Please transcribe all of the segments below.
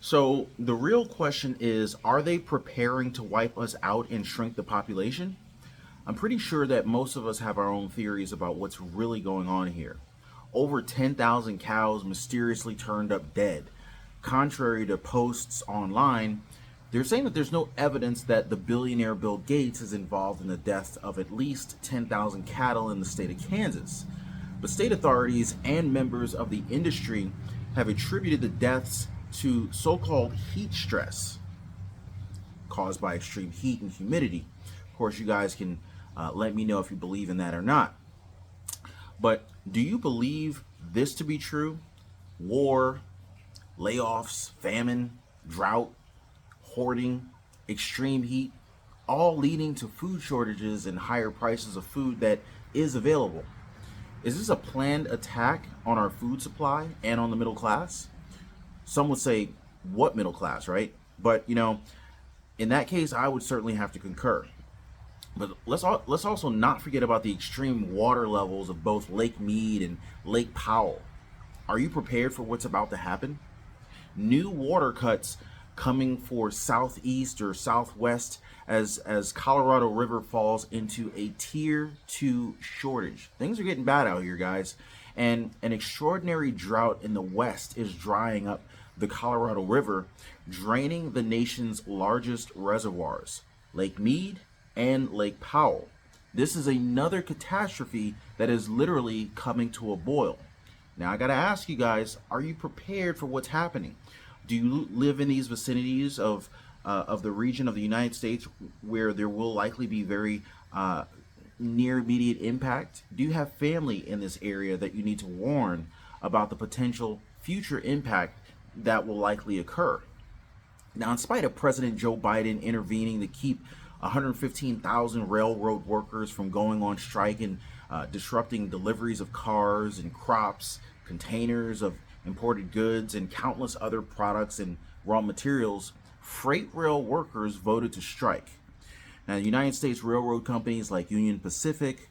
So the real question is, are they preparing to wipe us out and shrink the population? I'm pretty sure that most of us have our own theories about what's really going on here. Over 10,000 cows mysteriously turned up dead. Contrary to posts online, they're saying that there's no evidence that the billionaire Bill Gates is involved in the deaths of at least 10,000 cattle in the state of Kansas. But state authorities and members of the industry have attributed the deaths to so-called heat stress caused by extreme heat and humidity. Of course, you guys can let me know if you believe in that or not. But do you believe this to be true? War, layoffs, famine, drought, hoarding, extreme heat, all leading to food shortages and higher prices of food that is available. Is this a planned attack on our food supply and on the middle class? Some would say, what middle class, right? But, in that case, I would certainly have to concur. But let's also not forget about the extreme water levels of both Lake Mead and Lake Powell. Are you prepared for what's about to happen? New water cuts coming for southeast or southwest as Colorado River falls into a tier 2 shortage. Things are getting bad out here, guys. And an extraordinary drought in the west is drying up the Colorado River, draining the nation's largest reservoirs, Lake Mead and Lake Powell. This is another catastrophe that is literally coming to a boil. Now, I got to ask you guys, are you prepared for what's happening? Do you live in these vicinities of the region of the United States where there will likely be very near immediate impact? Do you have family in this area that you need to warn about the potential future impact that will likely occur? Now, in spite of President Joe Biden intervening to keep 115,000 railroad workers from going on strike and disrupting deliveries of cars and crops, containers of imported goods, and countless other products and raw materials, freight rail workers voted to strike. Now, the United States railroad companies like Union Pacific,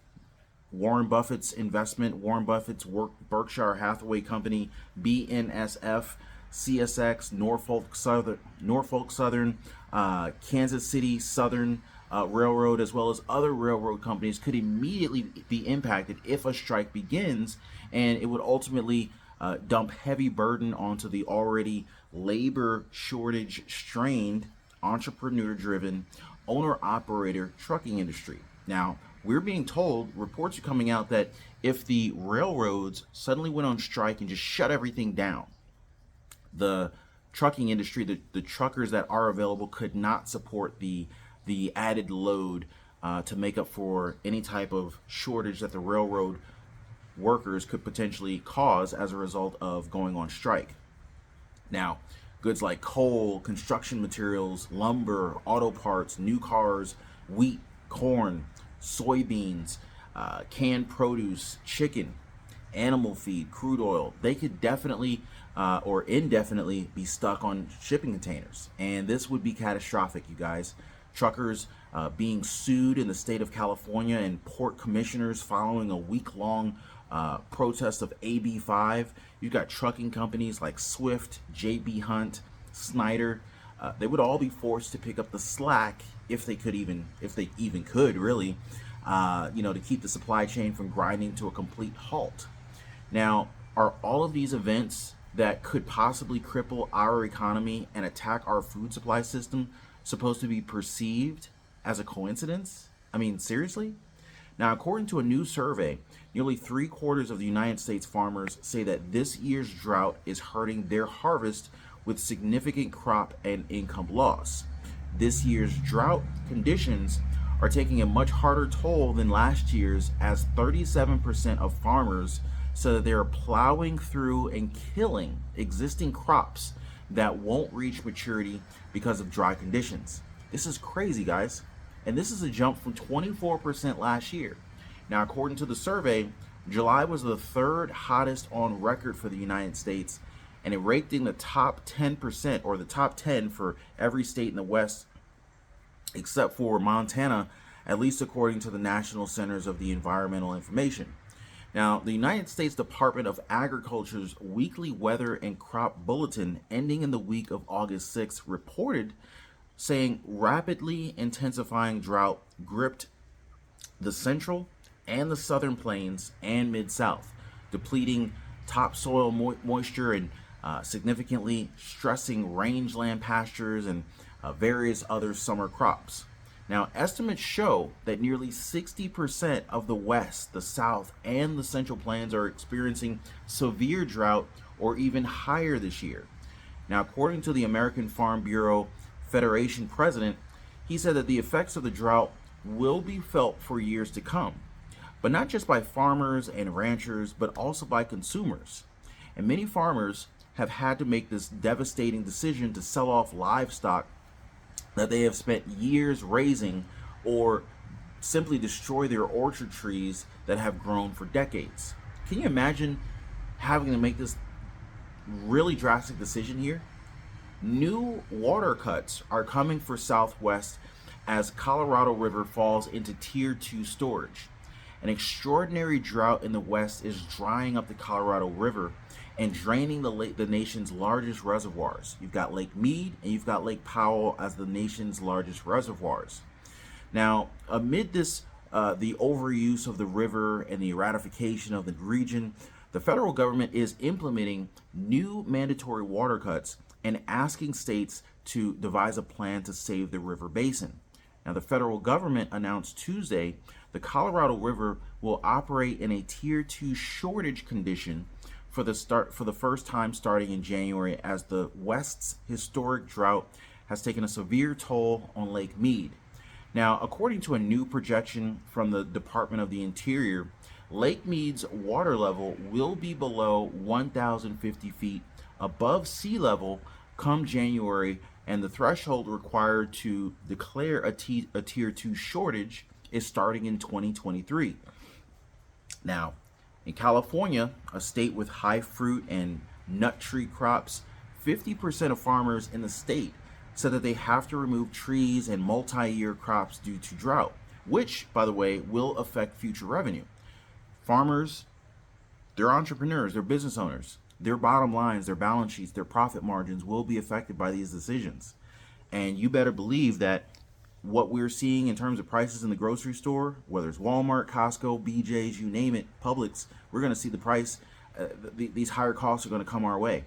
Warren Buffett's investment, Warren Buffett's Berkshire Hathaway Company, BNSF, CSX, Norfolk Southern, Kansas City Southern Railroad, as well as other railroad companies, could immediately be impacted if a strike begins, and it would ultimately dump heavy burden onto the already labor shortage strained, entrepreneur driven, owner operator trucking industry. Now, we're being told, reports are coming out, that if the railroads suddenly went on strike and just shut everything down, the trucking industry, the truckers that are available, could not support the added load to make up for any type of shortage that the railroad workers could potentially cause as a result of going on strike. Now, goods like coal, construction materials, lumber, auto parts, new cars, wheat, corn, soybeans, canned produce, chicken, animal feed, crude oil, they could definitely or indefinitely be stuck on shipping containers. And this would be catastrophic, you guys. Truckers being sued in the state of California, and port commissioners following a week-long protest of AB5. You've got trucking companies like Swift, JB Hunt, Snyder. They would all be forced to pick up the slack if they even could, really, to keep the supply chain from grinding to a complete halt. Now, are all of these events that could possibly cripple our economy and attack our food supply system supposed to be perceived as a coincidence? I mean, seriously? Now, according to a new survey, nearly 3/4 of the United States farmers say that this year's drought is hurting their harvest with significant crop and income loss. This year's drought conditions are taking a much harder toll than last year's, as 37% of farmers said that they are plowing through and killing existing crops that won't reach maturity because of dry conditions. This is crazy, guys. And this is a jump from 24% last year. Now, according to the survey, July was the third hottest on record for the United States, and it ranked in the top 10%, or the top 10 for every state in the West except for Montana, at least according to the National Centers of the Environmental Information. Now, the United States Department of Agriculture's weekly weather and crop bulletin ending in the week of August 6th reported saying rapidly intensifying drought gripped the central and the southern plains and mid-south, depleting topsoil moisture and significantly stressing rangeland pastures and various other summer crops. Now, estimates show that nearly 60% of the West, the South, and the Central Plains are experiencing severe drought or even higher this year. Now, according to the American Farm Bureau Federation president, he said that the effects of the drought will be felt for years to come, but not just by farmers and ranchers, but also by consumers. And many farmers have had to make this devastating decision to sell off livestock that they have spent years raising or simply destroy their orchard trees that have grown for decades. Can you imagine having to make this really drastic decision here? New water cuts are coming for Southwest as Colorado River falls into Tier 2 storage. An extraordinary drought in the West is drying up the Colorado River and draining the nation's largest reservoirs. You've got Lake Mead and you've got Lake Powell as the nation's largest reservoirs. Now, amid this, the overuse of the river and the eradication of the region, the federal government is implementing new mandatory water cuts and asking states to devise a plan to save the river basin. Now, the federal government announced Tuesday the Colorado River will operate in a Tier 2 shortage condition for the first time starting in January, as the West's historic drought has taken a severe toll on Lake Mead. Now, according to a new projection from the Department of the Interior, Lake Mead's water level will be below 1,050 feet above sea level come January, and the threshold required to declare a Tier 2 shortage is starting in 2023. Now, in California, a state with high fruit and nut tree crops, 50% of farmers in the state said that they have to remove trees and multi-year crops due to drought, which, by the way, will affect future revenue. Farmers, they're entrepreneurs, they're business owners. Their bottom lines, their balance sheets, their profit margins will be affected by these decisions. And you better believe that what we're seeing in terms of prices in the grocery store, whether it's Walmart, Costco, BJ's, you name it, Publix, we're going to see the price, these higher costs are going to come our way.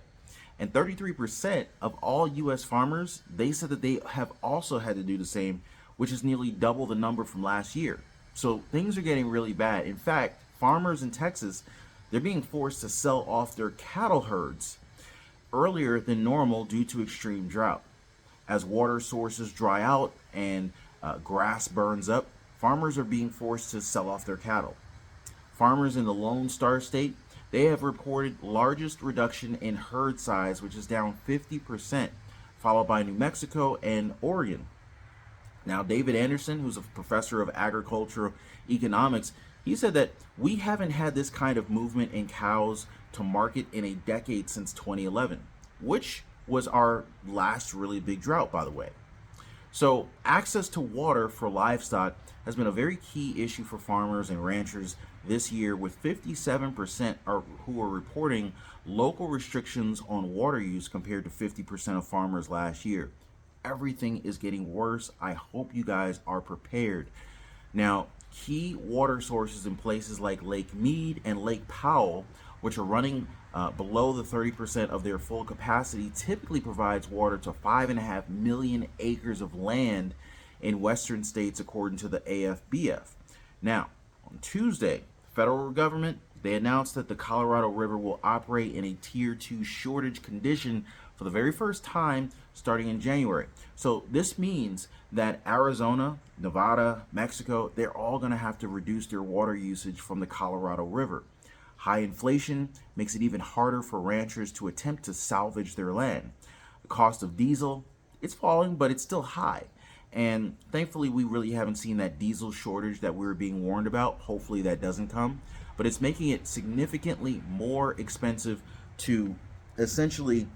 And 33% of all U.S. farmers, they said that they have also had to do the same, which is nearly double the number from last year. So things are getting really bad. In fact, farmers in Texas, they're being forced to sell off their cattle herds earlier than normal due to extreme drought. As water sources dry out and grass burns up, farmers are being forced to sell off their cattle. Farmers in the Lone Star State, they have reported largest reduction in herd size, which is down 50%, followed by New Mexico and Oregon. Now, David Anderson, who's a professor of agricultural economics, he said that we haven't had this kind of movement in cows to market in a decade since 2011, which was our last really big drought, by the way. So access to water for livestock has been a very key issue for farmers and ranchers this year, with 57% who are reporting local restrictions on water use compared to 50% of farmers last year. Everything is getting worse. I hope you guys are prepared. Now, key water sources in places like Lake Mead and Lake Powell, which are running below the 30% of their full capacity, typically provides water to 5.5 million acres of land in western states, according to the AFBF. Now, on Tuesday, the federal government, they announced that the Colorado River will operate in a Tier 2 shortage condition for the very first time starting in January. So this means that Arizona, Nevada, Mexico, they're all going to have to reduce their water usage from the Colorado River. High inflation makes it even harder for ranchers to attempt to salvage their land. The cost of diesel, it's falling, but it's still high. And thankfully, we really haven't seen that diesel shortage that we were being warned about. Hopefully that doesn't come. But it's making it significantly more expensive to essentially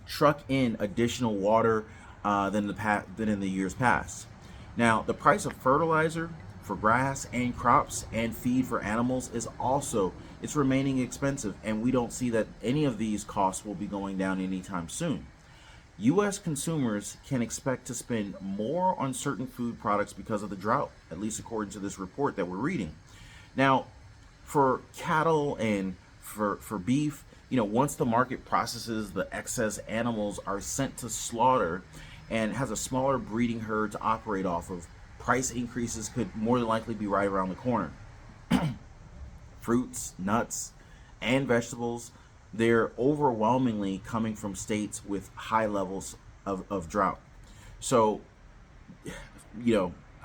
truck in additional water than in the years past. Now, the price of fertilizer for grass and crops and feed for animals is also, it's remaining expensive, and we don't see that any of these costs will be going down anytime soon. U.S. consumers can expect to spend more on certain food products because of the drought, at least according to this report that we're reading. Now, for cattle and for beef, once the market processes the excess animals are sent to slaughter and has a smaller breeding herd to operate off of, price increases could more than likely be right around the corner. Fruits, nuts, and vegetables, they're overwhelmingly coming from states with high levels of drought. So,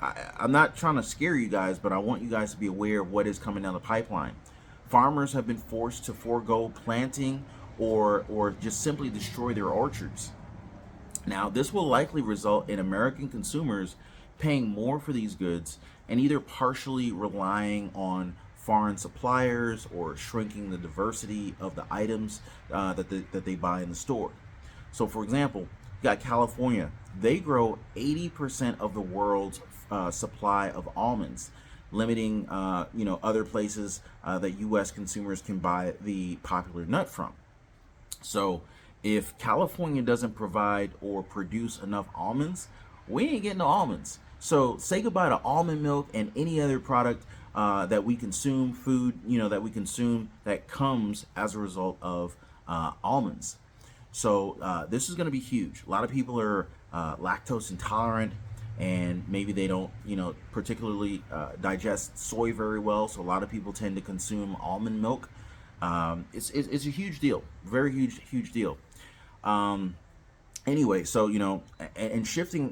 I'm not trying to scare you guys, but I want you guys to be aware of what is coming down the pipeline. Farmers have been forced to forego planting or just simply destroy their orchards. Now, this will likely result in American consumers paying more for these goods and either partially relying on foreign suppliers or shrinking the diversity of the items that they buy in the store. So, for example, you got California. They grow 80% of the world's supply of almonds, limiting other places that U.S. consumers can buy the popular nut from. So, if California doesn't provide or produce enough almonds, we ain't getting no almonds. So say goodbye to almond milk and any other product that we consume, food, that we consume that comes as a result of almonds. So this is going to be huge. A lot of people are lactose intolerant, and maybe they don't, particularly digest soy very well. So a lot of people tend to consume almond milk. It's a huge deal, very huge deal. Anyway, so and shifting,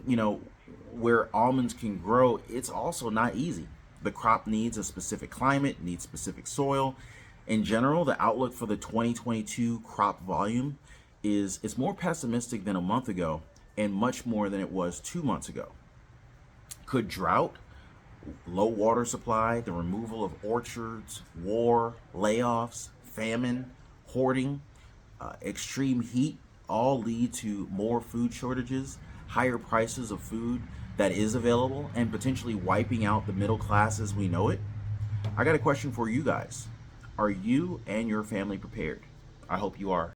where almonds can grow, it's also not easy. The crop needs a specific climate, needs specific soil. In general, the outlook for the 2022 crop volume is more pessimistic than a month ago and much more than it was 2 months ago. Could drought, low water supply, the removal of orchards, war, layoffs, famine, hoarding, extreme heat all lead to more food shortages, higher prices of food that is available, and potentially wiping out the middle class as we know it? I got a question for you guys. Are you and your family prepared? I hope you are.